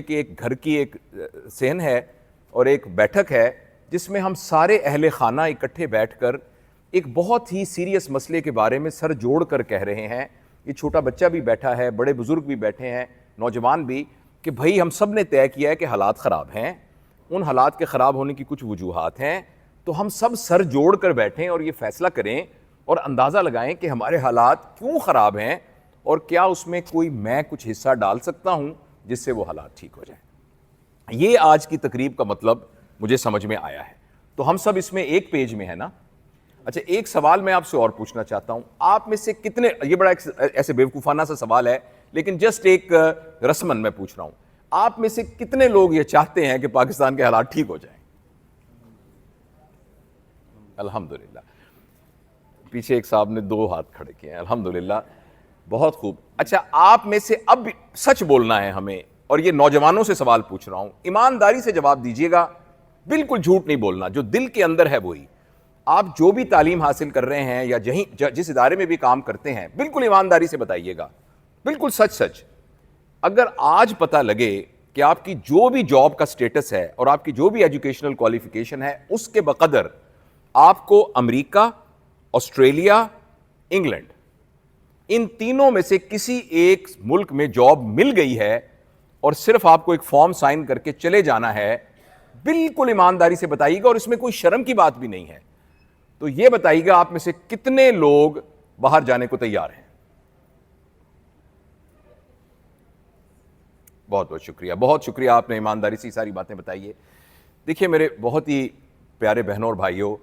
کہ ایک گھر کی ایک صحن ہے اور ایک بیٹھک ہے جس میں ہم سارے اہل خانہ اکٹھے بیٹھ کر ایک بہت ہی سیریس مسئلے کے بارے میں سر جوڑ کر کہہ رہے ہیں. یہ چھوٹا بچہ بھی بیٹھا ہے, بڑے بزرگ بھی بیٹھے ہیں, نوجوان بھی, کہ بھائی ہم سب نے طے کیا ہے کہ حالات خراب ہیں, ان حالات کے خراب ہونے کی کچھ وجوہات ہیں, تو ہم سب سر جوڑ کر بیٹھیں اور یہ فیصلہ کریں اور اندازہ لگائیں کہ ہمارے حالات کیوں خراب ہیں اور کیا اس میں کوئی میں کچھ حصہ ڈال سکتا ہوں جس سے وہ حالات ٹھیک ہو جائیں. یہ آج کی تقریب کا مطلب مجھے سمجھ میں آیا ہے. تو ہم سب اس میں ایک پیج میں ہیں نا. اچھا, ایک سوال میں آپ سے اور پوچھنا چاہتا ہوں. آپ میں سے کتنے, یہ بڑا ایسے بیوقوفانہ سا سوال ہے لیکن جسٹ ایک رسمن میں پوچھ رہا ہوں, آپ میں سے کتنے لوگ یہ چاہتے ہیں کہ پاکستان کے حالات ٹھیک ہو جائیں؟ الحمدللہ. پیچھے ایک صاحب نے 2 ہاتھ کھڑے کیے ہیں. الحمدللہ, بہت خوب. اچھا, آپ میں سے اب سچ بولنا ہے ہمیں, اور یہ نوجوانوں سے سوال پوچھ رہا ہوں, ایمانداری سے جواب دیجیے گا, بالکل جھوٹ نہیں بولنا, جو دل کے اندر ہے وہی. آپ جو بھی تعلیم حاصل کر رہے ہیں یا جس ادارے میں بھی کام کرتے ہیں, بالکل ایمانداری سے بتائیے گا, بالکل سچ سچ. اگر آج پتہ لگے کہ آپ کی جو بھی جاب کا سٹیٹس ہے اور آپ کی جو بھی ایجوکیشنل کوالیفیکیشن ہے اس کے بقدر آپ کو امریکہ, آسٹریلیا, انگلینڈ, ان تینوں میں سے کسی ایک ملک میں جاب مل گئی ہے اور صرف آپ کو ایک فارم سائن کر کے چلے جانا ہے, بالکل ایمانداری سے بتائیے گا, اور اس میں کوئی شرم کی بات بھی نہیں ہے. تو یہ بتائیے گا آپ میں سے کتنے لوگ باہر جانے کو تیار ہیں؟ بہت بہت شکریہ, بہت شکریہ, آپ نے ایمانداری سے ساری باتیں بتائی ہے. دیکھیے میرے بہت ہی پیارے بہنوں اور بھائیوں,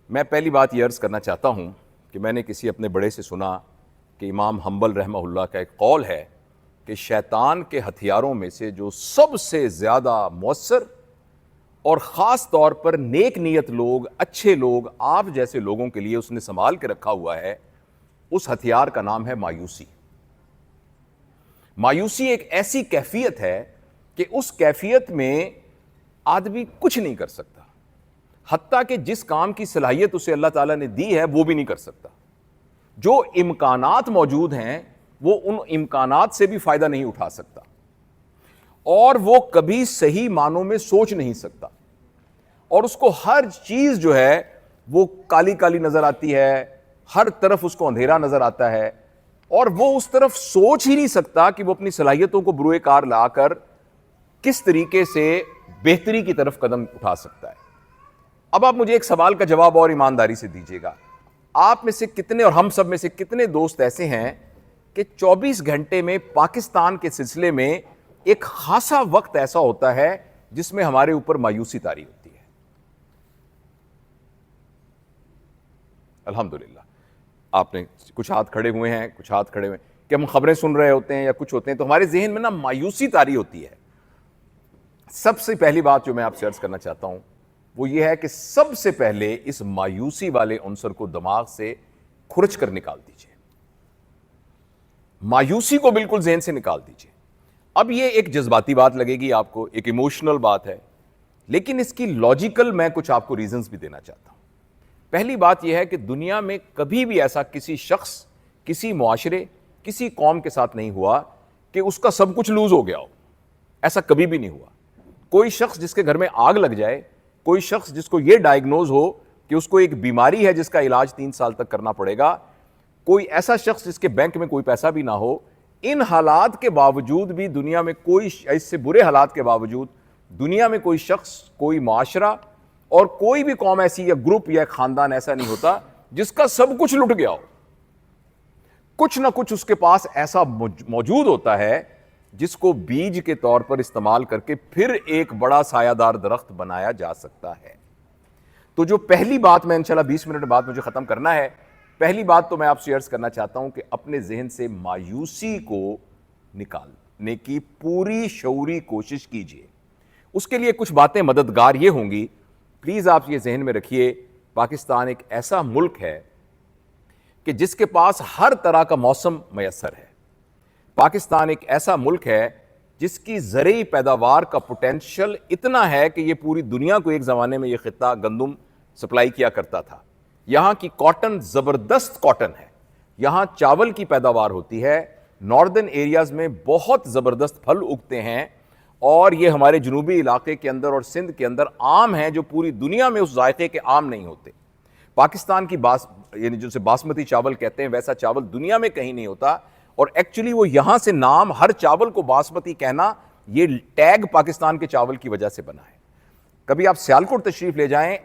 میں پہلی بات یہ عرض کرنا چاہتا ہوں کہ میں نے کسی اپنے بڑے سے سنا کہ امام حنبل رحمہ اللہ کا ایک قول ہے کہ شیطان کے ہتھیاروں میں سے جو سب سے زیادہ مؤثر اور خاص طور پر نیک نیت لوگ, اچھے لوگ, آپ جیسے لوگوں کے لیے اس نے سنبھال کے رکھا ہوا ہے, اس ہتھیار کا نام ہے مایوسی. مایوسی ایک ایسی کیفیت ہے کہ اس کیفیت میں آدمی کچھ نہیں کر سکتا, حتیٰ کہ جس کام کی صلاحیت اسے اللہ تعالیٰ نے دی ہے وہ بھی نہیں کر سکتا. جو امکانات موجود ہیں وہ ان امکانات سے بھی فائدہ نہیں اٹھا سکتا, اور وہ کبھی صحیح معنوں میں سوچ نہیں سکتا, اور اس کو ہر چیز جو ہے وہ کالی کالی نظر آتی ہے, ہر طرف اس کو اندھیرا نظر آتا ہے, اور وہ اس طرف سوچ ہی نہیں سکتا کہ وہ اپنی صلاحیتوں کو بروئے کار لا کر کس طریقے سے بہتری کی طرف قدم اٹھا سکتا ہے. اب آپ مجھے ایک سوال کا جواب اور ایمانداری سے دیجیے گا, آپ میں سے کتنے اور ہم سب میں سے کتنے دوست ایسے ہیں کہ 24 گھنٹے میں پاکستان کے سلسلے میں ایک خاصا وقت ایسا ہوتا ہے جس میں ہمارے اوپر مایوسی طاری ہوتی ہے؟ الحمدللہ, آپ نے کچھ ہاتھ کھڑے ہوئے ہیں, کچھ ہاتھ کھڑے ہوئے ہیں کہ ہم خبریں سن رہے ہوتے ہیں یا کچھ ہوتے ہیں تو ہمارے ذہن میں نا مایوسی طاری ہوتی ہے. سب سے پہلی بات جو میں آپ سے عرض کرنا چاہتا ہوں وہ یہ ہے کہ سب سے پہلے اس مایوسی والے عنصر کو دماغ سے کھرچ کر نکال دیجئے, مایوسی کو بالکل ذہن سے نکال دیجئے. اب یہ ایک جذباتی بات لگے گی آپ کو, ایک ایموشنل بات ہے, لیکن اس کی لاجیکل میں کچھ آپ کو ریزنز بھی دینا چاہتا ہوں. پہلی بات یہ ہے کہ دنیا میں کبھی بھی ایسا کسی شخص, کسی معاشرے, کسی قوم کے ساتھ نہیں ہوا کہ اس کا سب کچھ لوز ہو گیا ہو. ایسا کبھی بھی نہیں ہوا. کوئی شخص جس کے گھر میں آگ لگ جائے, کوئی شخص جس کو یہ ڈائیگنوز ہو کہ اس کو ایک بیماری ہے جس کا علاج 3 سال تک کرنا پڑے گا, کوئی ایسا شخص جس کے بینک میں کوئی پیسہ بھی نہ ہو, ان حالات کے باوجود بھی دنیا میں کوئی, اس سے برے حالات کے باوجود دنیا میں کوئی شخص, کوئی معاشرہ اور کوئی بھی قوم ایسی یا گروپ یا خاندان ایسا نہیں ہوتا جس کا سب کچھ لٹ گیا ہو. کچھ نہ کچھ اس کے پاس ایسا موجود ہوتا ہے جس کو بیج کے طور پر استعمال کر کے پھر ایک بڑا سایہ دار درخت بنایا جا سکتا ہے. تو جو پہلی بات میں انشاءاللہ 20 منٹ بعد مجھے ختم کرنا ہے, پہلی بات تو میں آپ سے عرض کرنا چاہتا ہوں کہ اپنے ذہن سے مایوسی کو نکالنے کی پوری شعوری کوشش کیجیے. اس کے لیے کچھ باتیں مددگار یہ ہوں گی. پلیز آپ یہ ذہن میں رکھیے, پاکستان ایک ایسا ملک ہے کہ جس کے پاس ہر طرح کا موسم میسر ہے. پاکستان ایک ایسا ملک ہے جس کی زرعی پیداوار کا پوٹینشل اتنا ہے کہ یہ پوری دنیا کو ایک زمانے میں یہ خطہ گندم سپلائی کیا کرتا تھا. یہاں کی کاٹن زبردست کاٹن ہے, یہاں چاول کی پیداوار ہوتی ہے, ناردرن ایریاز میں بہت زبردست پھل اگتے ہیں, اور یہ ہمارے جنوبی علاقے کے اندر اور سندھ کے اندر عام ہیں جو پوری دنیا میں اس ذائقے کے عام نہیں ہوتے. پاکستان کی یعنی جسے باسمتی چاول کہتے ہیں ویسا چاول دنیا میں کہیں نہیں ہوتا, اور ایکچولی وہ یہاں سے نام ہر چاول کو باسمتی کہنا یہ ٹیگ پاکستان کے چاول کی وجہ سے بنا ہے. کبھی آپ سیالکوٹ تشریف لے جائیں,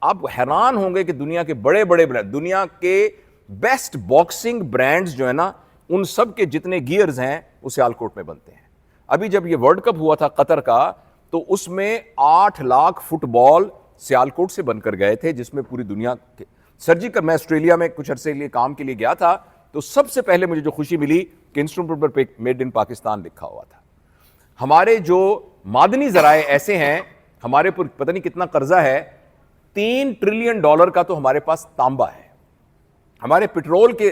آپ حیران ہوں گے کہ دنیا کے بڑے بڑے برانڈ, دنیا کے بیسٹ باکسنگ برانڈز جو ہے نا, ان سب کے جتنے گیئرز ہیں وہ سیالکوٹ میں بنتے ہیں. ابھی جب یہ ورلڈ کپ ہوا تھا قطر کا, تو اس میں 8 لاکھ فٹ بال سیالکوٹ سے بن کر گئے تھے, جس میں پوری دنیا کے سرجیکل, میں آسٹریلیا میں کچھ عرصے کے لیے کام کے لیے گیا تھا, تو سب سے پہلے مجھے جو خوشی ملی کہ instrument per made in Pakistan لکھا ہوا تھا. ہمارے جو معدنی ذرائع ایسے ہیں, ہمارے پر پتہ نہیں کتنا قرضہ ہے, $3 ٹریلین کا تو ہمارے پاس تانبا ہے. ہمارے پٹرول کے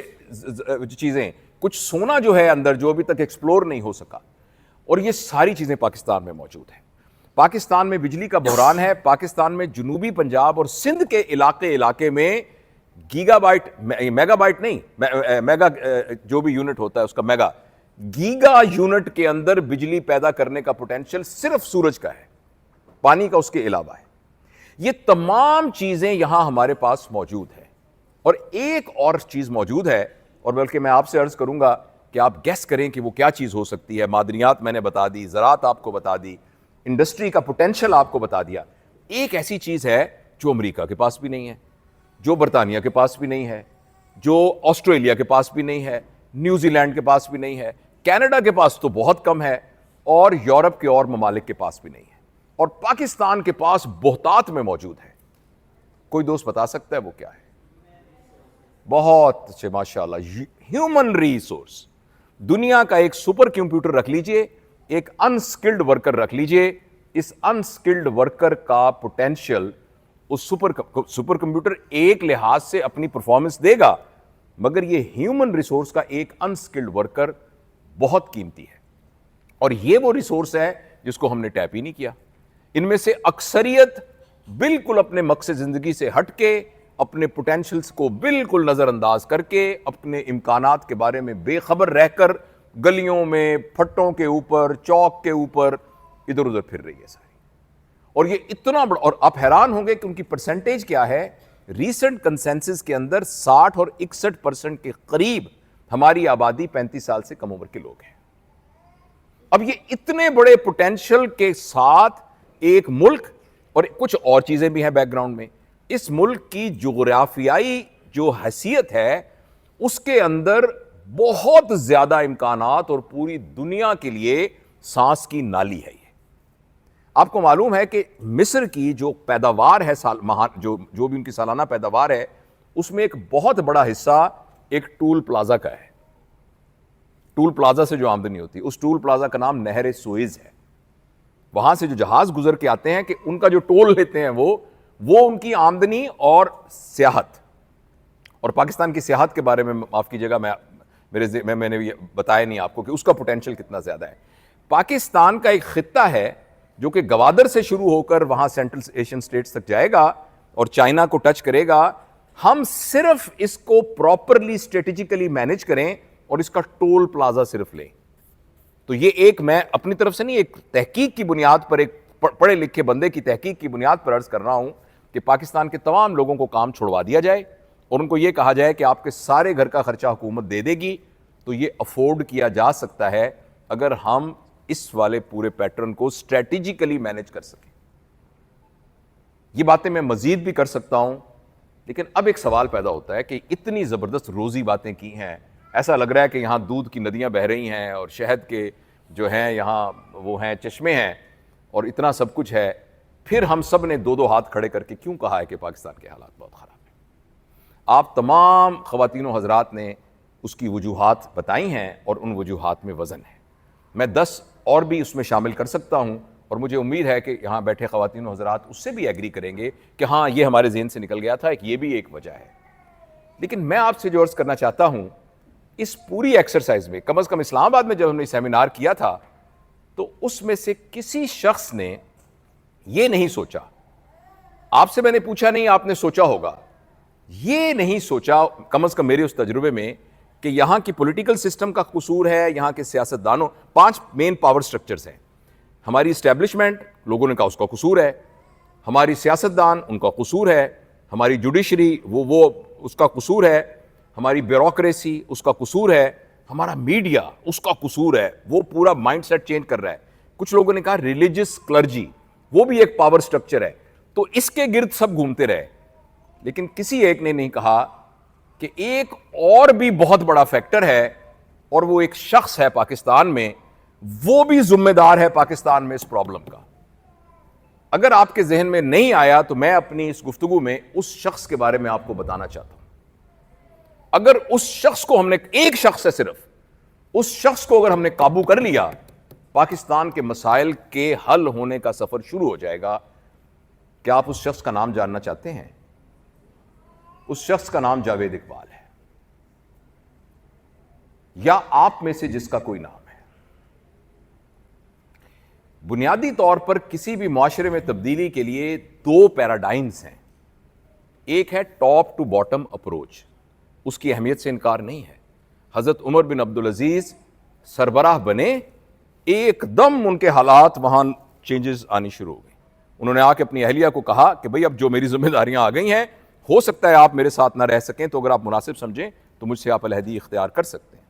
چیزیں, کچھ سونا جو ہے اندر جو ابھی تک ایکسپلور نہیں ہو سکا, اور یہ ساری چیزیں پاکستان میں موجود ہیں. پاکستان میں بجلی کا بحران ہے. پاکستان میں جنوبی پنجاب اور سندھ کے علاقے میں گیگا بائٹ, میگا بائٹ نہیں, میگا جو بھی یونٹ ہوتا ہے اس کا میگا, گیگا یونٹ کے اندر بجلی پیدا کرنے کا پوٹینشل صرف سورج کا ہے, پانی کا اس کے علاوہ ہے. یہ تمام چیزیں یہاں ہمارے پاس موجود ہیں. اور ایک اور چیز موجود ہے, اور بلکہ میں آپ سے عرض کروں گا کہ آپ گیس کریں کہ وہ کیا چیز ہو سکتی ہے. معدنیات میں نے بتا دی, زراعت آپ کو بتا دی, انڈسٹری کا پوٹینشل آپ کو بتا دیا. ایک ایسی چیز ہے جو امریکہ کے پاس بھی نہیں ہے, جو برطانیہ کے پاس بھی نہیں ہے, جو آسٹریلیا کے پاس بھی نہیں ہے, نیوزی لینڈ کے پاس بھی نہیں ہے, کینیڈا کے پاس تو بہت کم ہے, اور یورپ کے اور ممالک کے پاس بھی نہیں ہے, اور پاکستان کے پاس بہتات میں موجود ہے. کوئی دوست بتا سکتا ہے وہ کیا ہے؟ بہت اچھے, ماشاءاللہ, ہیومن ریسورس. دنیا کا ایک سپر کمپیوٹر رکھ لیجئے, ایک انسکلڈ ورکر رکھ لیجئے. اس انسکلڈ ورکر کا پوٹینشل, اس سپر کمپیوٹر ایک لحاظ سے اپنی پرفارمنس دے گا, مگر یہ ہیومن ریسورس کا ایک انسکلڈ ورکر بہت قیمتی ہے. اور یہ وہ ریسورس ہے جس کو ہم نے ٹیپ ہی نہیں کیا. ان میں سے اکثریت بالکل اپنے مقصد زندگی سے ہٹ کے, اپنے پوٹینشلز کو بالکل نظر انداز کر کے, اپنے امکانات کے بارے میں بے خبر رہ کر گلیوں میں, پھٹوں کے اوپر, چوک کے اوپر ادھر ادھر پھر رہی ہے ساری. اور یہ اتنا بڑا, اور آپ حیران ہوں گے کہ ان کی پرسنٹیج کیا ہے. ریسنٹ کنسنسس کے اندر 60 اور 61% کے قریب ہماری آبادی 35 سال سے کم عمر کے لوگ ہیں. اب یہ اتنے بڑے پوٹینشل کے ساتھ ایک ملک, اور کچھ اور چیزیں بھی ہیں بیک گراؤنڈ میں, اس ملک کی جغرافیائی جو حیثیت ہے اس کے اندر بہت زیادہ امکانات, اور پوری دنیا کے لیے سانس کی نالی ہے. یہ آپ کو معلوم ہے کہ مصر کی جو پیداوار ہے, جو بھی ان کی سالانہ پیداوار ہے, اس میں ایک بہت بڑا حصہ ایک ٹول پلازا کا ہے. ٹول پلازا سے جو آمدنی ہوتی ہے, اس ٹول پلازا کا نام نہر سوئز ہے. وہاں سے جو جہاز گزر کے آتے ہیں کہ ان کا جو ٹول لیتے ہیں وہ ان کی آمدنی اور سیاحت. اور پاکستان کی سیاحت کے بارے میں معاف کیجیے گا, میں نے یہ بتایا نہیں آپ کو کہ اس کا پوٹینشل کتنا زیادہ ہے. پاکستان کا ایک خطہ ہے جو کہ گوادر سے شروع ہو کر وہاں سینٹرل ایشین سٹیٹس تک جائے گا اور چائنا کو ٹچ کرے گا. ہم صرف اس کو پراپرلی اسٹریٹجیکلی مینج کریں اور اس کا ٹول پلازا صرف لیں. تو یہ ایک, میں اپنی طرف سے نہیں, ایک تحقیق کی بنیاد پر, ایک پڑھے لکھے بندے کی تحقیق کی بنیاد پر عرض کر رہا ہوں کہ پاکستان کے تمام لوگوں کو کام چھوڑوا دیا جائے اور ان کو یہ کہا جائے کہ آپ کے سارے گھر کا خرچہ حکومت دے دے گی. تو یہ افورڈ کیا جا سکتا ہے اگر ہم اس والے پورے پیٹرن کو اسٹریٹجیکلی مینج کر سکیں. یہ باتیں میں مزید بھی کر سکتا ہوں, لیکن اب ایک سوال پیدا ہوتا ہے کہ اتنی زبردست روزی باتیں کی ہیں, ایسا لگ رہا ہے کہ یہاں دودھ کی ندیاں بہہ رہی ہیں اور شہد کے جو ہیں یہاں وہ ہیں چشمے ہیں اور اتنا سب کچھ ہے, پھر ہم سب نے دو ہاتھ کھڑے کر کے کیوں کہا ہے کہ پاکستان کے حالات بہت خراب ہیں. آپ تمام خواتین و حضرات نے اس کی وجوہات بتائی ہیں اور ان وجوہات میں وزن ہے. میں 10 اور بھی اس میں شامل کر سکتا ہوں, اور مجھے امید ہے کہ یہاں بیٹھے خواتین و حضرات اس سے بھی ایگری کریں گے کہ ہاں یہ ہمارے ذہن سے نکل گیا تھا, یہ بھی ایک وجہ ہے. لیکن میں آپ سے جو عرض کرنا چاہتا ہوں, اس پوری ایکسرسائز میں کم از کم اسلام آباد میں جب ہم نے سیمینار کیا تھا تو اس میں سے کسی شخص نے یہ نہیں سوچا, آپ سے میں نے پوچھا نہیں, آپ نے سوچا ہوگا, یہ نہیں سوچا کم از کم میرے اس تجربے میں کہ یہاں کی پولیٹیکل سسٹم کا قصور ہے, یہاں کے سیاستدانوں, 5 مین پاور سٹرکچرز ہیں. ہماری اسٹیبلشمنٹ لوگوں نے کہا اس کا قصور ہے, ہماری سیاستدان ان کا قصور ہے, ہماری جوڈیشری وہ اس کا قصور ہے, ہماری بیوروکریسی اس کا قصور ہے, ہمارا میڈیا اس کا قصور ہے, وہ پورا مائنڈ سیٹ چینج کر رہا ہے. کچھ لوگوں نے کہا ریلیجس کلرجی وہ بھی ایک پاور سٹرکچر ہے, تو اس کے گرد سب گھومتے رہے. لیکن کسی ایک نے نہیں کہا کہ ایک اور بھی بہت بڑا فیکٹر ہے, اور وہ ایک شخص ہے پاکستان میں, وہ بھی ذمہ دار ہے پاکستان میں اس پرابلم کا. اگر آپ کے ذہن میں نہیں آیا تو میں اپنی اس گفتگو میں اس شخص کے بارے میں آپ کو بتانا چاہتا ہوں. اگر اس شخص کو ہم نے, ایک شخص ہے صرف, اس شخص کو اگر ہم نے قابو کر لیا, پاکستان کے مسائل کے حل ہونے کا سفر شروع ہو جائے گا. کیا آپ اس شخص کا نام جاننا چاہتے ہیں؟ اس شخص کا نام جاوید اقبال ہے, یا آپ میں سے جس کا کوئی نام ہے. بنیادی طور پر کسی بھی معاشرے میں تبدیلی کے لیے دو پیراڈائمز ہیں. ایک ہے ٹاپ ٹو باٹم اپروچ, اس کی اہمیت سے انکار نہیں ہے. حضرت عمر بن عبدالعزیز سربراہ بنے, ایک دم ان کے حالات وہاں چینجز آنی شروع ہو گئی. انہوں نے آ کے اپنی اہلیہ کو کہا کہ بھئی اب جو میری ذمہ داریاں آ گئی ہیں, ہو سکتا ہے آپ میرے ساتھ نہ رہ سکیں, تو اگر آپ مناسب سمجھیں تو مجھ سے آپ علیحدگی اختیار کر سکتے ہیں.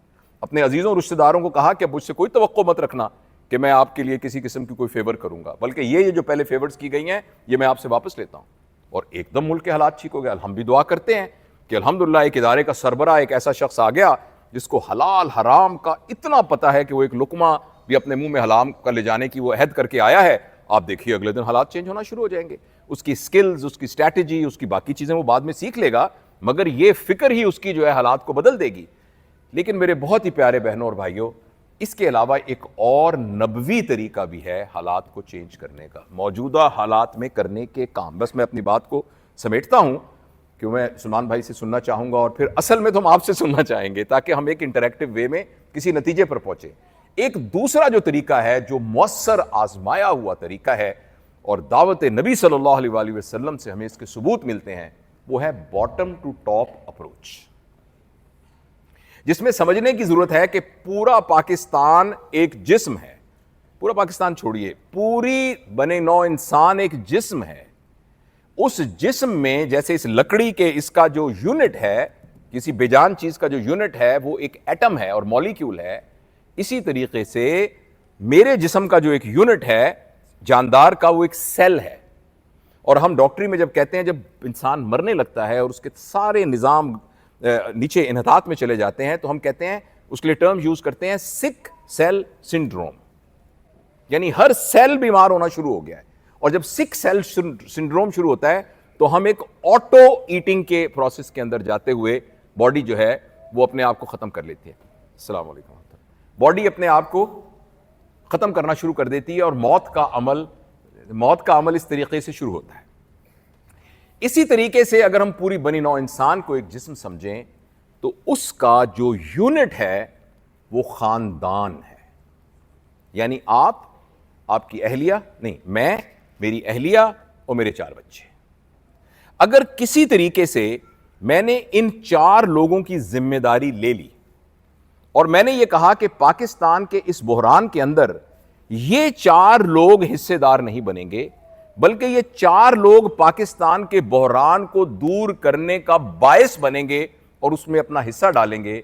اپنے عزیزوں رشتہ داروں کو کہا کہ مجھ سے کوئی توقع مت رکھنا کہ میں آپ کے لیے کسی قسم کی کوئی فیور کروں گا, بلکہ یہ جو پہلے فیورز کی گئی ہیں یہ میں آپ سے واپس لیتا ہوں. اور ایک دم ملک کے حالات ٹھیک ہو گئے. ہم بھی دعا کرتے ہیں کہ الحمدللہ ایک ادارے کا سربراہ ایک ایسا شخص آ گیا جس کو حلال حرام کا اتنا پتہ ہے کہ وہ ایک لقمہ بھی اپنے منہ میں حرام کا لے جانے کی وہ عہد کر کے آیا ہے. آپ دیکھیے اگلے دن حالات چینج ہونا شروع ہو جائیں گے. اس کی سکلز, اس کی اسٹریٹجی, اس کی باقی چیزیں وہ بعد میں سیکھ لے گا, مگر یہ فکر ہی اس کی جو ہے حالات کو بدل دے گی. لیکن میرے بہت ہی پیارے بہنوں اور بھائیوں, اس کے علاوہ ایک اور نبوی طریقہ بھی ہے حالات کو چینج کرنے کا, موجودہ حالات میں کرنے کے کام. بس میں اپنی بات کو سمیٹتا ہوں کہ میں سلمان بھائی سے سننا چاہوں گا, اور پھر اصل میں تو ہم آپ سے سننا چاہیں گے تاکہ ہم ایک انٹریکٹیو وے میں کسی نتیجے پر پہنچے. ایک دوسرا جو طریقہ ہے, جو مؤثر آزمایا ہوا طریقہ ہے, اور دعوت نبی صلی اللہ علیہ وآلہ وسلم سے ہمیں اس کے ثبوت ملتے ہیں, وہ ہے باٹم ٹو ٹاپ اپروچ, جس میں سمجھنے کی ضرورت ہے کہ پورا پاکستان ایک جسم ہے. پورا پاکستان چھوڑیے, پوری بنے نوع انسان ایک جسم ہے. اس جسم میں جیسے اس لکڑی کے اس کا جو یونٹ ہے, کسی بے جان چیز کا جو یونٹ ہے وہ ایک ایٹم ہے اور مولیکیول ہے, اسی طریقے سے میرے جسم کا جو ایک یونٹ ہے جاندار کا, وہ ایک سیل ہے. اور ہم ڈاکٹری میں جب کہتے ہیں جب انسان مرنے لگتا ہے اور اس کے سارے نظام نیچے انحطاط میں چلے جاتے ہیں, تو ہم کہتے ہیں, اس کے لیے ٹرم یوز کرتے ہیں سک سیل سنڈروم, یعنی ہر سیل بیمار ہونا شروع ہو گیا ہے. اور جب سک سیل سنڈروم شروع ہوتا ہے تو ہم ایک آٹو ایٹنگ کے پروسیس کے اندر جاتے ہوئے باڈی جو ہے وہ اپنے آپ کو ختم کر لیتی ہے. السلام علیکم. باڈی اپنے آپ کو ختم کرنا شروع کر دیتی ہے, اور موت کا عمل اس طریقے سے شروع ہوتا ہے. اسی طریقے سے اگر ہم پوری بنی نوع انسان کو ایک جسم سمجھیں تو اس کا جو یونٹ ہے وہ خاندان ہے. یعنی آپ کی اہلیہ نہیں, میں, میری اہلیہ اور میرے 4 بچے. اگر کسی طریقے سے میں نے ان 4 لوگوں کی ذمہ داری لے لی اور میں نے یہ کہا کہ پاکستان کے اس بحران کے اندر یہ 4 لوگ حصے دار نہیں بنیں گے, بلکہ یہ 4 لوگ پاکستان کے بحران کو دور کرنے کا باعث بنیں گے اور اس میں اپنا حصہ ڈالیں گے,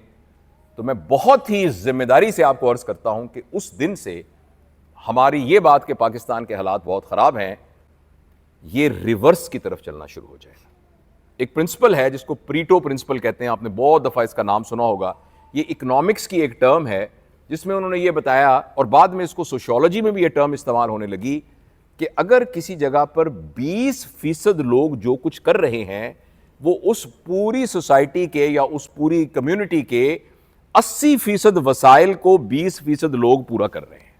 تو میں بہت ہی ذمہ داری سے آپ کو عرض کرتا ہوں کہ اس دن سے ہماری یہ بات کہ پاکستان کے حالات بہت خراب ہیں, یہ ریورس کی طرف چلنا شروع ہو جائے گا. ایک پرنسپل ہے جس کو پریٹو پرنسپل کہتے ہیں, آپ نے بہت دفعہ اس کا نام سنا ہوگا. یہ اکنامکس کی ایک ٹرم ہے جس میں انہوں نے یہ بتایا, اور بعد میں اس کو سوشیولوجی میں بھی یہ ٹرم استعمال ہونے لگی, کہ اگر کسی جگہ پر 20% لوگ جو کچھ کر رہے ہیں وہ اس پوری سوسائٹی کے یا اس پوری کمیونٹی کے 80% وسائل کو 20% لوگ پورا کر رہے ہیں.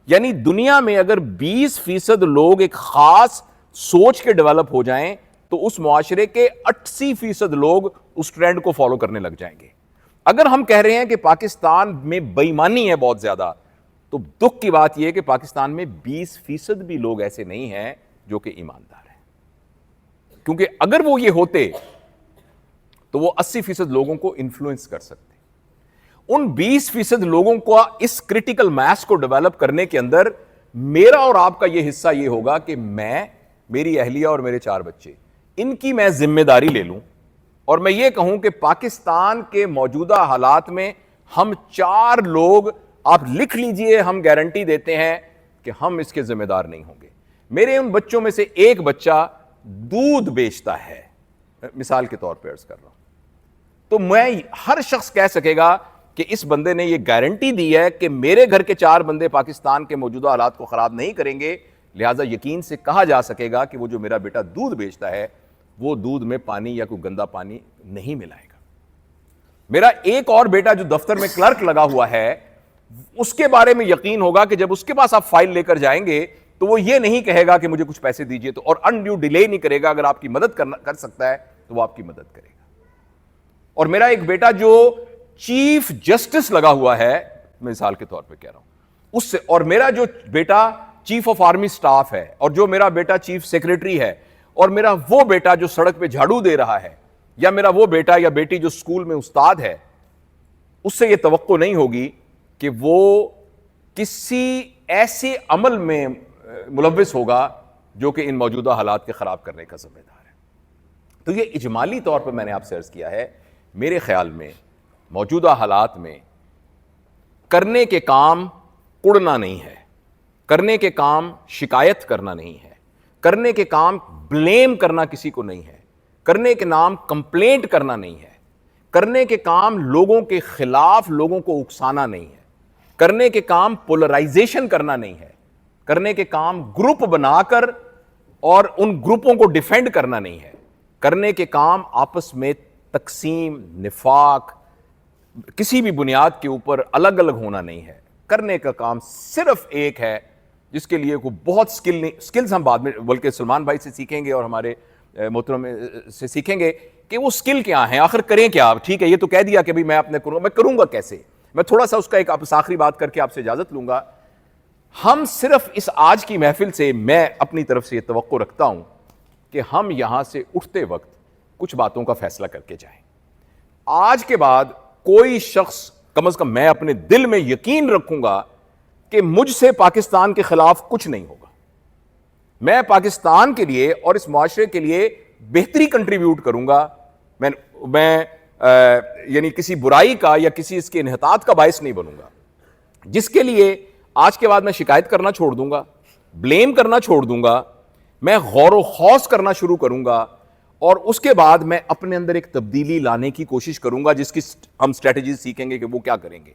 یعنی دنیا میں اگر 20% لوگ ایک خاص سوچ کے ڈیولپ ہو جائیں تو اس معاشرے کے 80% لوگ اس ٹرینڈ کو فالو کرنے لگ جائیں گے. اگر ہم کہہ رہے ہیں کہ پاکستان میں بے ایمانی ہے بہت زیادہ, تو دکھ کی بات یہ ہے کہ پاکستان میں 20% بھی لوگ ایسے نہیں ہیں جو کہ ایماندار ہیں, کیونکہ اگر وہ یہ ہوتے تو وہ 80% لوگوں کو انفلوئنس کر سکتے. ان 20% لوگوں کو اس کرٹیکل میس کو ڈیولپ کرنے کے اندر میرا اور آپ کا یہ حصہ یہ ہوگا کہ میں، میری اہلیہ اور میرے 4 بچے، ان کی میں ذمہ داری لے لوں اور میں یہ کہوں کہ پاکستان کے موجودہ حالات میں ہم 4 لوگ، آپ لکھ لیجئے، ہم گارنٹی دیتے ہیں کہ ہم اس کے ذمہ دار نہیں ہوں گے۔ میرے ان بچوں میں سے ایک بچہ دودھ بیچتا ہے، مثال کے طور پہ عرض کر رہا ہوں، تو میں، ہر شخص کہہ سکے گا کہ اس بندے نے یہ گارنٹی دی ہے کہ میرے گھر کے 4 بندے پاکستان کے موجودہ حالات کو خراب نہیں کریں گے، لہٰذا یقین سے کہا جا سکے گا کہ وہ جو میرا بیٹا دودھ بیچتا ہے وہ دودھ میں پانی یا کوئی گندا پانی نہیں ملائے گا۔ میرا ایک اور بیٹا جو دفتر میں کلرک لگا ہوا ہے، اس کے بارے میں یقین ہوگا کہ جب اس کے پاس آپ فائل لے کر جائیں گے تو وہ یہ نہیں کہے گا کہ مجھے کچھ پیسے دیجئے، تو اور انڈیو ڈیلے نہیں کرے گا، اگر آپ کی مدد کر سکتا ہے تو وہ آپ کی مدد کرے گا۔ اور میرا ایک بیٹا جو چیف جسٹس لگا ہوا ہے، مثال کے طور پہ کہہ رہا ہوں، اس سے، اور میرا جو بیٹا چیف آف آرمی سٹاف ہے، اور جو میرا بیٹا چیف سیکریٹری ہے، اور میرا وہ بیٹا جو سڑک پہ جھاڑو دے رہا ہے، یا میرا وہ بیٹا یا بیٹی جو اسکول میں استاد ہے، اس سے یہ توقع نہیں ہوگی کہ وہ کسی ایسے عمل میں ملوث ہوگا جو کہ ان موجودہ حالات کے خراب کرنے کا ذمہ دار ہے۔ تو یہ اجمالی طور پر میں نے آپ سے عرض کیا ہے، میرے خیال میں موجودہ حالات میں کرنے کے کام کڑنا نہیں ہے، کرنے کے کام شکایت کرنا نہیں ہے، کرنے کے کام بلیم کرنا کسی کو نہیں ہے، کرنے کے نام کمپلینٹ کرنا نہیں ہے، کرنے کے کام لوگوں کے خلاف لوگوں کو اکسانا نہیں ہے، کرنے کے کام پولرائزیشن کرنا نہیں ہے، کرنے کے کام گروپ بنا کر اور ان گروپوں کو ڈیفینڈ کرنا نہیں ہے، کرنے کے کام آپس میں تقسیم، نفاق، کسی بھی بنیاد کے اوپر الگ الگ ہونا نہیں ہے۔ کرنے کا کام صرف ایک ہے جس کے لیے کوئی بہت سکلز ہم بعد میں بلکہ سلمان بھائی سے سیکھیں گے اور ہمارے محترم سے سیکھیں گے کہ وہ سکل کیا ہیں، آخر کریں کیا آپ۔ ٹھیک ہے، یہ تو کہہ دیا کہ بھی میں اپنے کروں، میں کروں گا کیسے؟ میں تھوڑا سا اس کا ایک آخری بات کر کے آپ سے اجازت لوں گا۔ ہم صرف اس آج کی محفل سے، میں اپنی طرف سے یہ توقع رکھتا ہوں کہ ہم یہاں سے اٹھتے وقت کچھ باتوں کا فیصلہ کر کے جائیں۔ آج کے بعد کوئی شخص، کم از کم میں اپنے دل میں یقین رکھوں گا کہ مجھ سے پاکستان کے خلاف کچھ نہیں ہوگا۔ میں پاکستان کے لیے اور اس معاشرے کے لیے بہتری کنٹریبیوٹ کروں گا۔ میں یعنی کسی برائی کا یا کسی اس کے انحطاط کا باعث نہیں بنوں گا، جس کے لیے آج کے بعد میں شکایت کرنا چھوڑ دوں گا، بلیم کرنا چھوڑ دوں گا، میں غور و خوض کرنا شروع کروں گا، اور اس کے بعد میں اپنے اندر ایک تبدیلی لانے کی کوشش کروں گا، جس کی ہم اسٹریٹجیز سیکھیں گے کہ وہ کیا کریں گے۔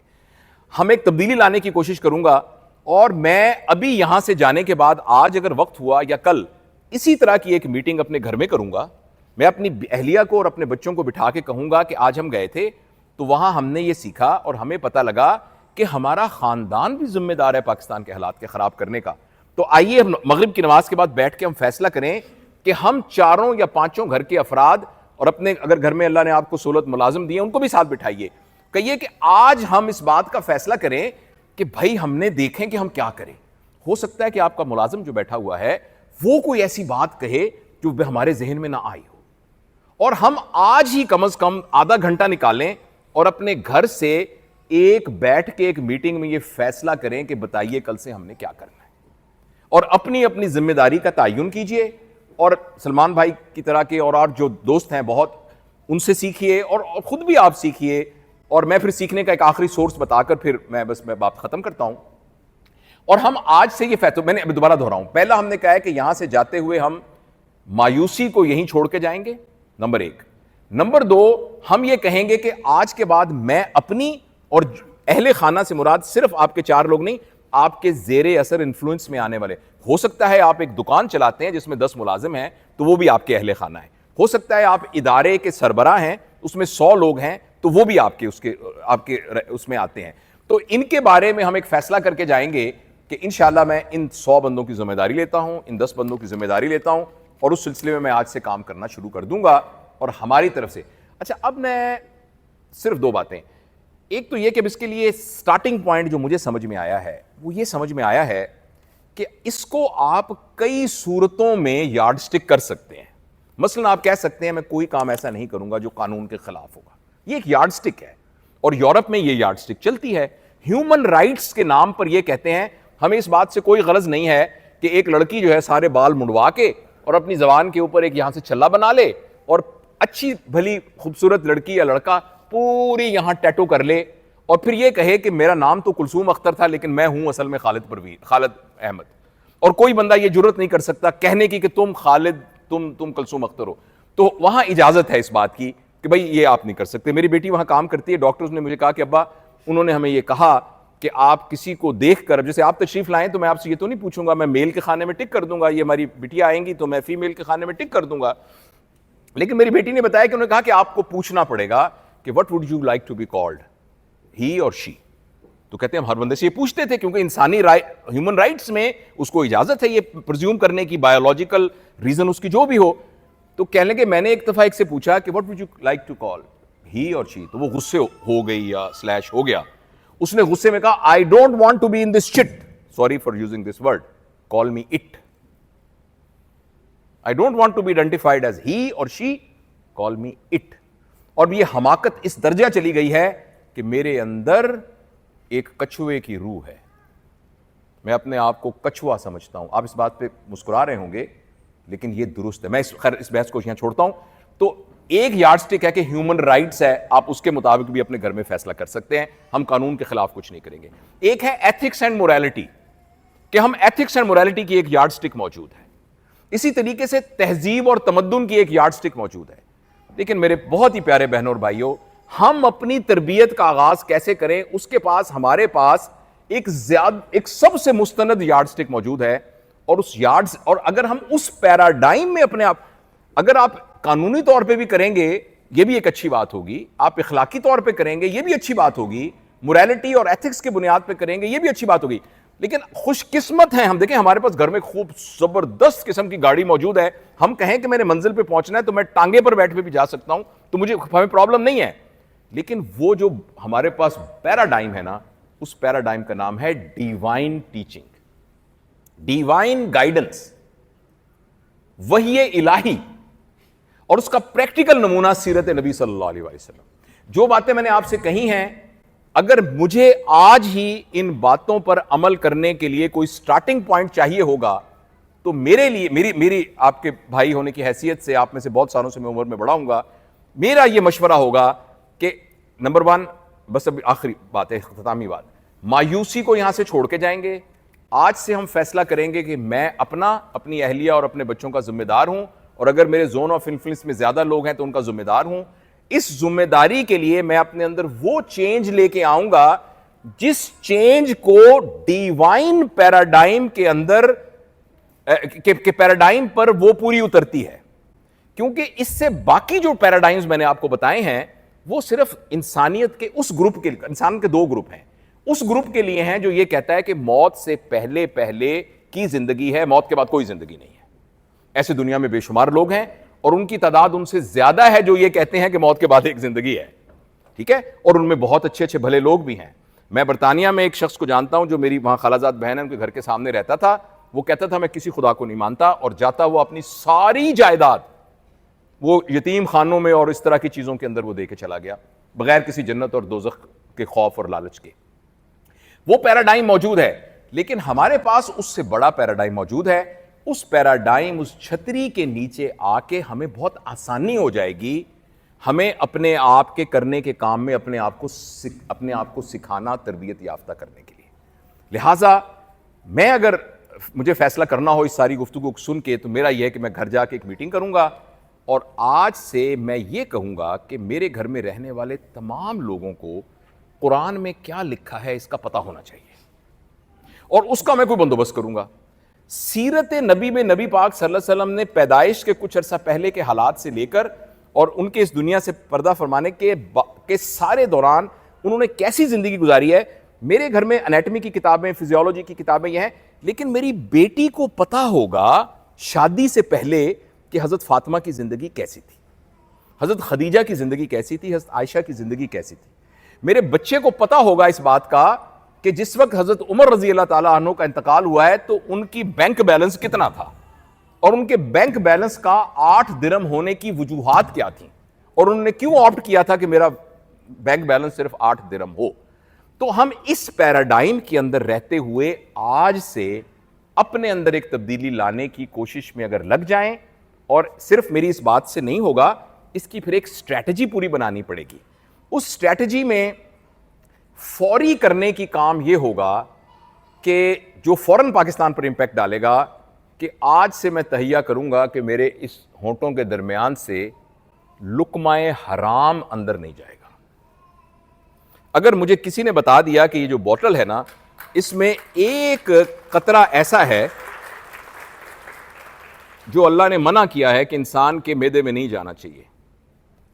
ہم ایک تبدیلی لانے کی کوشش کروں گا، اور میں ابھی یہاں سے جانے کے بعد آج اگر وقت ہوا یا کل اسی طرح کی ایک میٹنگ اپنے گھر میں کروں گا۔ میں اپنی اہلیہ کو اور اپنے بچوں کو بٹھا کے کہوں گا کہ آج ہم گئے تھے تو وہاں ہم نے یہ سیکھا اور ہمیں پتہ لگا کہ ہمارا خاندان بھی ذمہ دار ہے پاکستان کے حالات کے خراب کرنے کا۔ تو آئیے مغرب کی نماز کے بعد بیٹھ کے ہم فیصلہ کریں کہ ہم 4 یا 5 گھر کے افراد، اور اپنے اگر گھر میں اللہ نے آپ کو سہولت ملازم دیے ان کو بھی ساتھ بٹھائیے، کہیے کہ آج ہم اس بات کا فیصلہ کریں کہ بھائی ہم نے دیکھیں کہ ہم کیا کریں۔ ہو سکتا ہے کہ آپ کا ملازم جو بیٹھا ہوا ہے وہ کوئی ایسی بات کہے جو ہمارے ذہن میں نہ آئی ہو، اور ہم آج ہی کم از کم آدھا گھنٹہ نکالیں اور اپنے گھر سے ایک بیٹھ کے ایک میٹنگ میں یہ فیصلہ کریں کہ بتائیے کل سے ہم نے کیا کرنا ہے، اور اپنی اپنی ذمہ داری کا تعین کیجئے۔ اور سلمان بھائی کی طرح کے اور جو دوست ہیں بہت، ان سے سیکھیے اور خود بھی آپ سیکھیے، اور میں پھر سیکھنے کا ایک آخری سورس بتا کر پھر میں بات ختم کرتا ہوں۔ اور ہم آج سے یہ فیصلہ، میں نے ابھی دوبارہ دہراؤں، پہلا ہم نے کہا ہے کہ یہاں سے جاتے ہوئے ہم مایوسی کو یہیں چھوڑ کے جائیں گے، نمبر 1۔ نمبر 2، ہم یہ کہیں گے کہ آج کے بعد میں اپنی اور اہل خانہ سے مراد صرف آپ کے 4 لوگ نہیں، آپ کے زیر اثر انفلوئنس میں آنے والے، ہو سکتا ہے آپ ایک دکان چلاتے ہیں جس میں 10 ملازم ہیں تو وہ بھی آپ کے اہل خانہ ہیں، ہو سکتا ہے آپ ادارے کے سربراہ ہیں اس میں 100 لوگ ہیں تو وہ بھی آپ کے اس میں آتے ہیں۔ تو ان کے بارے میں ہم ایک فیصلہ کر کے جائیں گے کہ انشاءاللہ میں ان 100 بندوں کی ذمہ داری لیتا ہوں، ان 10 بندوں کی ذمہ داری لیتا ہوں، اور اس سلسلے میں آج سے کام کرنا شروع کر دوں گا۔ اور ہماری طرف سے اچھا، اب میں صرف 2 باتیں، ایک تو یہ کہ اس کے لیے سٹارٹنگ پوائنٹ جو مجھے سمجھ میں آیا ہے وہ یہ سمجھ میں آیا ہے کہ اس کو آپ کئی صورتوں میں یارڈ سٹک کر سکتے ہیں۔ مثلا آپ کہہ سکتے ہیں میں کوئی کام ایسا نہیں کروں گا جو قانون کے خلاف ہوگا، یہ ایک یارڈ سٹک ہے۔ اور یورپ میں یہ یارڈ سٹک چلتی ہے. ہیومن رائٹس کے نام پر یہ کہتے ہیں ہمیں اس بات سے کوئی غرض نہیں ہے کہ ایک لڑکی جو ہے سارے بال منڈوا کے اور اپنی زبان کے اوپر ایک یہاں سے چھلا بنا لے اور اچھی بھلی خوبصورت لڑکی یا لڑکا پوری یہاں ٹیٹو کر لے اور پھر یہ کہے کہ میرا نام تو کلثوم اختر تھا لیکن میں ہوں اصل میں خالد احمد. اور کوئی بندہ یہ جرت نہیں کر سکتا کہنے کی کہ تم خالد تم کلثوم اختر ہو. تو وہاں اجازت ہے اس بات کی کہ بھائی یہ آپ نہیں کر سکتے. میری بیٹی وہاں کام کرتی ہے, ڈاکٹرز نے مجھے کہا کہ ابا انہوں نے ہمیں یہ کہا کہ آپ کسی کو دیکھ کر, جیسے آپ تشریف لائیں تو میں آپ سے یہ تو نہیں پوچھوں گا, میں میل کے خانے میں ٹک کر دوں گا, یہ ہماری بیٹیاں آئیں گی تو میں فیمیل کے خانے میں ٹک کر دوں گا. لیکن میری بیٹی نے بتایا کہ انہوں نے کہا کہ آپ کو پوچھنا پڑے گا کہ what would you like to be called, he اور شی. تو کہتے ہیں ہم ہر بندے سے یہ پوچھتے تھے کیونکہ انسانی ہیومن رائٹس میں اس کو اجازت ہے یہ پرزیوم کرنے کی, بایولوجیکل ریزن اس کی جو بھی ہو. تو کہنے لگے میں نے ایک دفعہ ایک سے پوچھا کہ what would you like to call, he اور شی, تو وہ غصے ہو گئی یا سلیش ہو گیا. اس نے غصے میں کہا I don't want to be in this shit, sorry for using this word, call me it. I don't want to be identified as he or she, call me it. اور یہ حماقت اس درجہ چلی گئی ہے کہ میرے اندر ایک کچھوے کی روح ہے, میں اپنے آپ کو کچھوا سمجھتا ہوں. آپ اس بات پہ مسکرا رہے ہوں گے لیکن یہ درست ہے. میں اس بحث کو یہاں چھوڑتا ہوں. تو ایک یارڈ سٹک ہے کہ ہیومن رائٹس ہے, آپ اس کے مطابق بھی اپنے گھر میں فیصلہ کر سکتے ہیں, ہم قانون کے خلاف کچھ نہیں کریں گے. ایک ہے ایتھکس اینڈ موریلٹی, کہ ہم ایتھکس اینڈ موریلٹی کی ایک یارڈ سٹک موجود ہے. اسی طریقے سے تہذیب اور تمدن کی ایک یارڈ سٹک موجود ہے. لیکن میرے بہت ہی پیارے بہنوں اور بھائیوں, ہم اپنی تربیت کا آغاز کیسے کریں, اس کے پاس ہمارے پاس ایک سب سے مستند یارڈ سٹک موجود ہے. اور اگر ہم اس پیراڈائم میں اپنے اگر آپ قانونی طور پہ بھی کریں گے یہ بھی ایک اچھی بات ہوگی, آپ اخلاقی طور پہ کریں گے یہ بھی اچھی بات ہوگی, موریلٹی اور ایتھکس کی بنیاد پہ کریں گے یہ بھی اچھی بات ہوگی. لیکن خوش قسمت ہیں ہم, دیکھیں ہمارے پاس گھر میں خوب زبردست قسم کی گاڑی موجود ہے, ہم کہیں کہ میرے منزل پہ پہنچنا ہے تو میں ٹانگے پر بیٹھ کے بھی جا سکتا ہوں, تو مجھے ہمیں پرابلم نہیں ہے. لیکن وہ جو ہمارے پاس پیراڈائم ہے نا, اس پیراڈائم کا نام ہے ڈیوائن ٹیچنگ, ڈیوائن گائیڈنس, وحی الہی. اور اس کا پریکٹیکل نمونہ سیرت نبی صلی اللہ علیہ وسلم. جو باتیں میں نے آپ سے کہی ہیں, اگر مجھے آج ہی ان باتوں پر عمل کرنے کے لیے کوئی سٹارٹنگ پوائنٹ چاہیے ہوگا تو میرے لیے میری آپ کے بھائی ہونے کی حیثیت سے, آپ میں سے بہت سالوں سے میں عمر میں بڑا ہوں گا, میرا یہ مشورہ ہوگا کہ نمبر 1, بس اب آخری بات ہے, اختتامی بات, مایوسی کو یہاں سے چھوڑ کے جائیں گے. آج سے ہم فیصلہ کریں گے کہ میں اپنی اہلیہ اور اپنے بچوں کا ذمہ دار ہوں, اور اگر میرے زون آف انفلوئنس میں زیادہ لوگ ہیں تو ان کا ذمہ دار ہوں. اس ذمہ داری کے لیے میں اپنے اندر وہ چینج لے کے آؤں گا جس چینج کو ڈیوائن پیراڈائم کے اندر کے پیراڈائم پر وہ پوری اترتی ہے. کیونکہ اس سے باقی جو پیراڈائمز میں نے آپ کو بتائے ہیں وہ صرف انسانیت کے اس گروپ کے, انسان کے 2 گروپ ہیں, اس گروپ کے لیے ہیں جو یہ کہتا ہے کہ موت سے پہلے کی زندگی ہے, موت کے بعد کوئی زندگی نہیں ہے. ایسے دنیا میں بے شمار لوگ ہیں اور ان کی تعداد ان سے زیادہ ہے جو یہ کہتے ہیں کہ موت کے بعد ایک زندگی ہے, ٹھیک ہے, اور ان میں بہت اچھے اچھے بھلے لوگ بھی ہیں. میں برطانیہ میں ایک شخص کو جانتا ہوں جو میری وہاں خالازاد بہن ہے, ان کے گھر کے سامنے رہتا تھا. وہ کہتا تھا میں کسی خدا کو نہیں مانتا, اور جاتا وہ اپنی ساری جائیداد وہ یتیم خانوں میں اور اس طرح کی چیزوں کے اندر وہ دے کے چلا گیا بغیر کسی جنت اور دوزخ کے خوف اور لالچ کے. وہ پیراڈائم موجود ہے, لیکن ہمارے پاس اس سے بڑا پیراڈائم موجود ہے. اس پیراڈائم, اس چھتری کے نیچے آ کے ہمیں بہت آسانی ہو جائے گی ہمیں اپنے آپ کے کرنے کے کام میں اپنے آپ کو سکھانا, تربیت یافتہ کرنے کے لیے. لہٰذا میں اگر مجھے فیصلہ کرنا ہو اس ساری گفتگو کو سن کے, تو میرا یہ ہے کہ میں گھر جا کے ایک میٹنگ کروں گا اور آج سے میں یہ کہوں گا کہ میرے گھر میں رہنے والے تمام لوگوں کو قرآن میں کیا لکھا ہے اس کا پتہ ہونا چاہیے, اور اس کا میں کوئی بندوبست کروں گا. سیرت نبی میں نبی پاک صلی اللہ علیہ وسلم نے پیدائش کے کچھ عرصہ پہلے کے حالات سے لے کر اور ان کے اس دنیا سے پردہ فرمانے کے سارے دوران انہوں نے کیسی زندگی گزاری ہے. میرے گھر میں انیٹمی کی کتابیں, فزیولوجی کی کتابیں یہ ہیں, لیکن میری بیٹی کو پتہ ہوگا شادی سے پہلے کہ حضرت فاطمہ کی زندگی کیسی تھی, حضرت خدیجہ کی زندگی کیسی تھی, حضرت عائشہ کی زندگی کیسی تھی. میرے بچے کو پتہ ہوگا اس بات کا کہ جس وقت حضرت عمر رضی اللہ تعالیٰ عنہ کا انتقال ہوا ہے تو ان کی بینک بیلنس کتنا تھا, اور ان کے بینک بیلنس کا 8 درہم ہونے کی وجوہات کیا تھیں, اور انہوں نے کیوں آپٹ کیا تھا کہ میرا بینک بیلنس صرف 8 درہم ہو. تو ہم اس پیراڈائم کے اندر رہتے ہوئے آج سے اپنے اندر ایک تبدیلی لانے کی کوشش میں اگر لگ جائیں, اور صرف میری اس بات سے نہیں ہوگا, اس کی پھر ایک اسٹریٹجی پوری بنانی پڑے گی. اس اسٹریٹجی میں فوری کرنے کی کام یہ ہوگا کہ جو فوراً پاکستان پر امپیکٹ ڈالے گا کہ آج سے میں تہیہ کروں گا کہ میرے اس ہونٹوں کے درمیان سے لقمہ حرام اندر نہیں جائے گا. اگر مجھے کسی نے بتا دیا کہ یہ جو بوتل ہے نا, اس میں ایک قطرہ ایسا ہے جو اللہ نے منع کیا ہے کہ انسان کے معدے میں نہیں جانا چاہیے,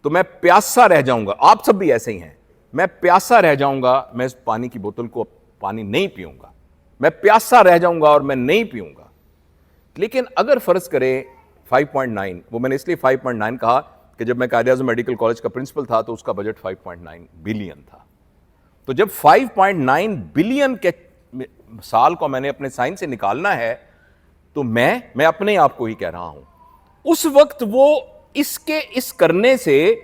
تو میں پیاسا رہ جاؤں گا. آپ سب بھی ایسے ہی ہیں, میں پیاسا رہ جاؤں گا, میں اس پانی کی بوتل کو پانی نہیں پیوں گا, میں پیاسا رہ جاؤں گا اور میں نہیں پیوں گا. لیکن اگر فرض کرے 5.9, وہ میں نے اس لیے 5.9 کہا کہ جب میں قائد اعظم میڈیکل کالج کا پرنسپل تھا تو اس کا بجٹ 5.9 بلین تھا. تو جب 5.9 بلین کے سال کو میں نے اپنے سائن سے نکالنا ہے, تو میں اپنے آپ کو ہی کہہ رہا ہوں, اس وقت وہ اس کرنے سے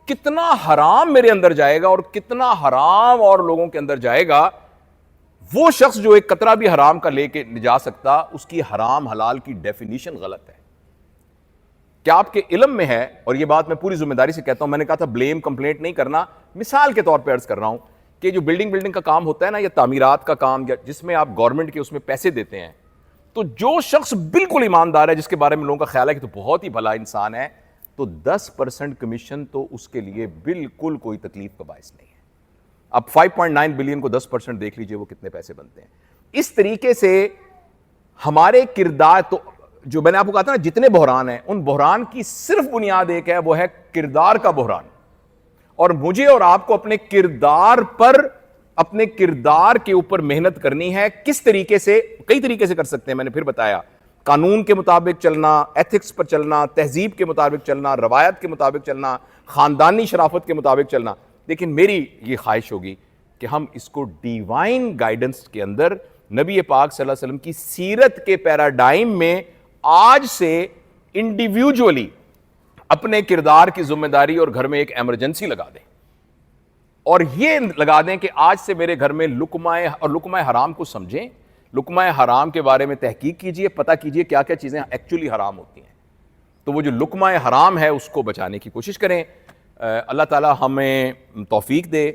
کتنا حرام میرے اندر جائے گا اور کتنا حرام اور لوگوں کے اندر جائے گا. وہ شخص جو ایک قطرہ بھی حرام کا لے کے جا سکتا, اس کی حرام حلال کی ڈیفینیشن غلط ہے. کیا آپ کے علم میں ہے, اور یہ بات میں پوری ذمہ داری سے کہتا ہوں, میں نے کہا تھا بلیم کمپلینٹ نہیں کرنا, مثال کے طور پہ عرض کر رہا ہوں کہ جو بلڈنگ کا کام ہوتا ہے نا, یا تعمیرات کا کام, یا جس میں آپ گورنمنٹ کے اس میں پیسے دیتے ہیں, تو جو شخص بالکل ایماندار ہے, جس کے بارے میں لوگوں کا خیال ہے کہ تو بہت ہی بھلا انسان ہے, تو 10% کمیشن تو اس کے لیے بالکل کوئی تکلیف کا باعث نہیں ہے. اب 5.9 بلین کو 10% دیکھ لیجئے وہ کتنے پیسے بنتے ہیں. اس طریقے سے ہمارے کردار, تو جو میں نے آپ کو کہا تھا نا جتنے بحران ہیں, ان بحران کی صرف بنیاد ایک ہے, وہ ہے کردار کا بحران. اور مجھے اور آپ کو اپنے کردار پر, اپنے کردار کے اوپر محنت کرنی ہے. کس طریقے سے؟ کئی طریقے سے کر سکتے ہیں, میں نے پھر بتایا. قانون کے مطابق چلنا, ایتھکس پر چلنا, تہذیب کے مطابق چلنا, روایت کے مطابق چلنا, خاندانی شرافت کے مطابق چلنا. لیکن میری یہ خواہش ہوگی کہ ہم اس کو ڈیوائن گائیڈنس کے اندر, نبی پاک صلی اللہ علیہ وسلم کی سیرت کے پیراڈائم میں آج سے انڈیویجولی اپنے کردار کی ذمہ داری اور گھر میں ایک ایمرجنسی لگا دیں, اور یہ لگا دیں کہ آج سے میرے گھر میں لقمہ حرام کو سمجھیں. لقمہ حرام کے بارے میں تحقیق کیجئے, پتہ کیجئے کیا کیا چیزیں ایکچولی حرام ہوتی ہیں. تو وہ جو لقمہ حرام ہے اس کو بچانے کی کوشش کریں. اللہ تعالی ہمیں توفیق دے.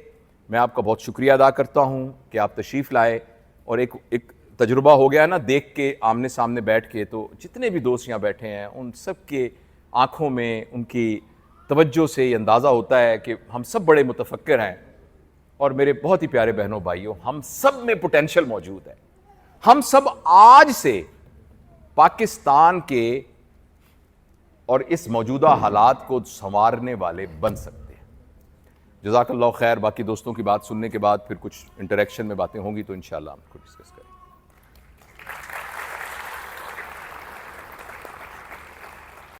میں آپ کا بہت شکریہ ادا کرتا ہوں کہ آپ تشریف لائے, اور ایک تجربہ ہو گیا نا دیکھ کے آمنے سامنے بیٹھ کے, تو جتنے بھی دوست یہاں بیٹھے ہیں ان سب کے آنکھوں میں, ان کی توجہ سے یہ اندازہ ہوتا ہے کہ ہم سب بڑے متفکر ہیں. اور میرے بہت ہی پیارے بہنوں بھائیوں, ہم سب میں پوٹینشل موجود ہے. ہم سب آج سے پاکستان کے اور اس موجودہ حالات کو سنوارنے والے بن سکتے ہیں. جزاک اللہ خیر. باقی دوستوں کی بات سننے کے بعد پھر کچھ انٹریکشن میں باتیں ہوں گی تو انشاءاللہ ہم کو ڈسکس کریں.